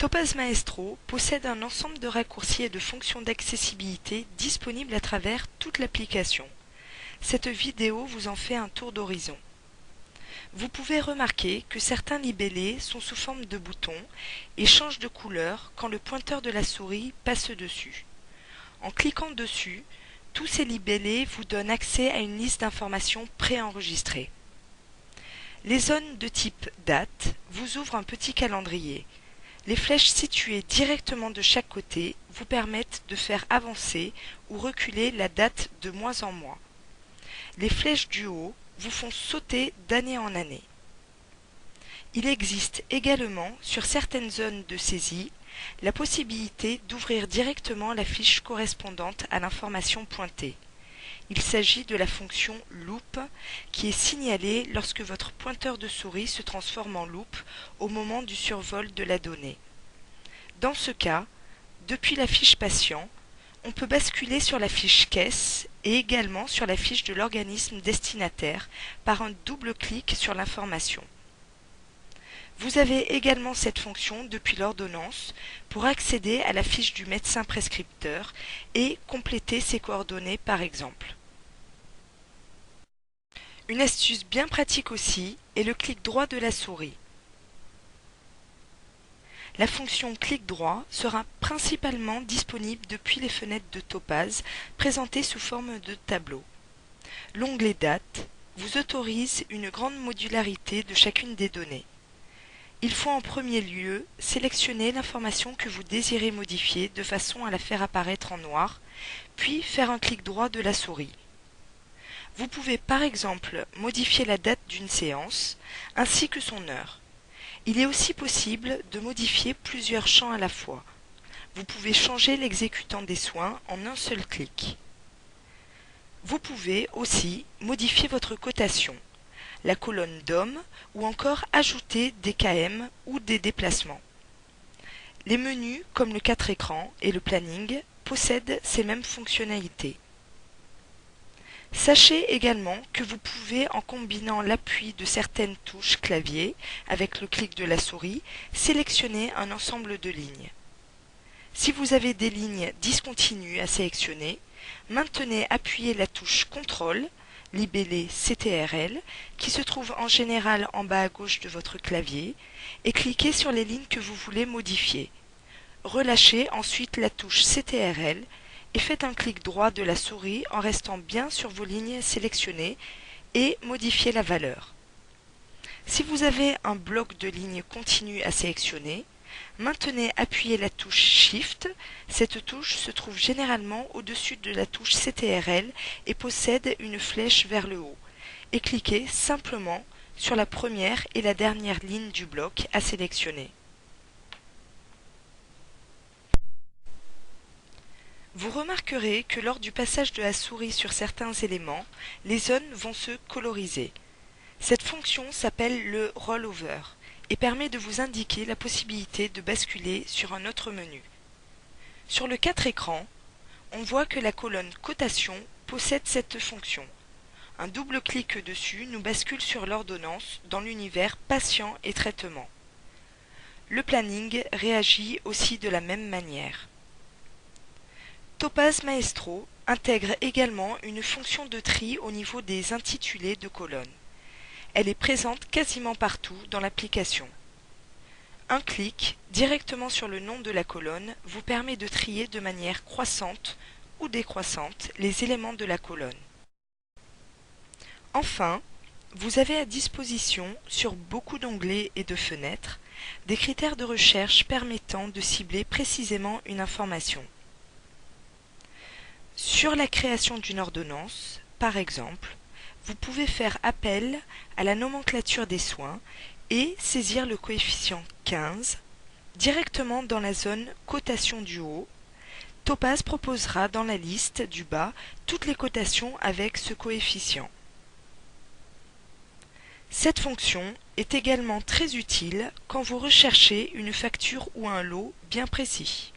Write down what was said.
Topaz Maestro possède un ensemble de raccourcis et de fonctions d'accessibilité disponibles à travers toute l'application. Cette vidéo vous en fait un tour d'horizon. Vous pouvez remarquer que certains libellés sont sous forme de boutons et changent de couleur quand le pointeur de la souris passe dessus. En cliquant dessus, tous ces libellés vous donnent accès à une liste d'informations préenregistrées. Les zones de type date vous ouvrent un petit calendrier. Les flèches situées directement de chaque côté vous permettent de faire avancer ou reculer la date de mois en mois. Les flèches du haut vous font sauter d'année en année. Il existe également, sur certaines zones de saisie, la possibilité d'ouvrir directement la fiche correspondante à l'information pointée. Il s'agit de la fonction Loop qui est signalée lorsque votre pointeur de souris se transforme en loop au moment du survol de la donnée. Dans ce cas, depuis la fiche patient, on peut basculer sur la fiche caisse et également sur la fiche de l'organisme destinataire par un double clic sur l'information. Vous avez également cette fonction depuis l'ordonnance pour accéder à la fiche du médecin prescripteur et compléter ses coordonnées par exemple. Une astuce bien pratique aussi est le clic droit de la souris. La fonction clic droit sera principalement disponible depuis les fenêtres de Topaz présentées sous forme de tableau. L'onglet Date vous autorise une grande modularité de chacune des données. Il faut en premier lieu sélectionner l'information que vous désirez modifier de façon à la faire apparaître en noir, puis faire un clic droit de la souris. Vous pouvez par exemple modifier la date d'une séance, ainsi que son heure. Il est aussi possible de modifier plusieurs champs à la fois. Vous pouvez changer l'exécutant des soins en un seul clic. Vous pouvez aussi modifier votre cotation, la colonne DOM ou encore ajouter des KM ou des déplacements. Les menus comme le 4 écrans et le planning possèdent ces mêmes fonctionnalités. Sachez également que vous pouvez, en combinant l'appui de certaines touches clavier avec le clic de la souris, sélectionner un ensemble de lignes. Si vous avez des lignes discontinues à sélectionner, maintenez appuyé la touche CTRL, libellé CTRL, qui se trouve en général en bas à gauche de votre clavier, et cliquez sur les lignes que vous voulez modifier. Relâchez ensuite la touche CTRL et faites un clic droit de la souris en restant bien sur vos lignes sélectionnées et modifiez la valeur. Si vous avez un bloc de lignes continues à sélectionner, maintenez appuyé la touche Shift. Cette touche se trouve généralement au-dessus de la touche CTRL et possède une flèche vers le haut. Et cliquez simplement sur la première et la dernière ligne du bloc à sélectionner. Vous remarquerez que lors du passage de la souris sur certains éléments, les zones vont se coloriser. Cette fonction s'appelle le rollover et permet de vous indiquer la possibilité de basculer sur un autre menu. Sur le 4 écrans, on voit que la colonne cotation possède cette fonction. Un double clic dessus nous bascule sur l'ordonnance dans l'univers patient et traitement. Le planning réagit aussi de la même manière. Topaz Maestro intègre également une fonction de tri au niveau des intitulés de colonnes. Elle est présente quasiment partout dans l'application. Un clic directement sur le nom de la colonne vous permet de trier de manière croissante ou décroissante les éléments de la colonne. Enfin, vous avez à disposition sur beaucoup d'onglets et de fenêtres des critères de recherche permettant de cibler précisément une information. Sur la création d'une ordonnance, par exemple, vous pouvez faire appel à la nomenclature des soins et saisir le coefficient 15 directement dans la zone cotation du haut. Topaz proposera dans la liste du bas toutes les cotations avec ce coefficient. Cette fonction est également très utile quand vous recherchez une facture ou un lot bien précis.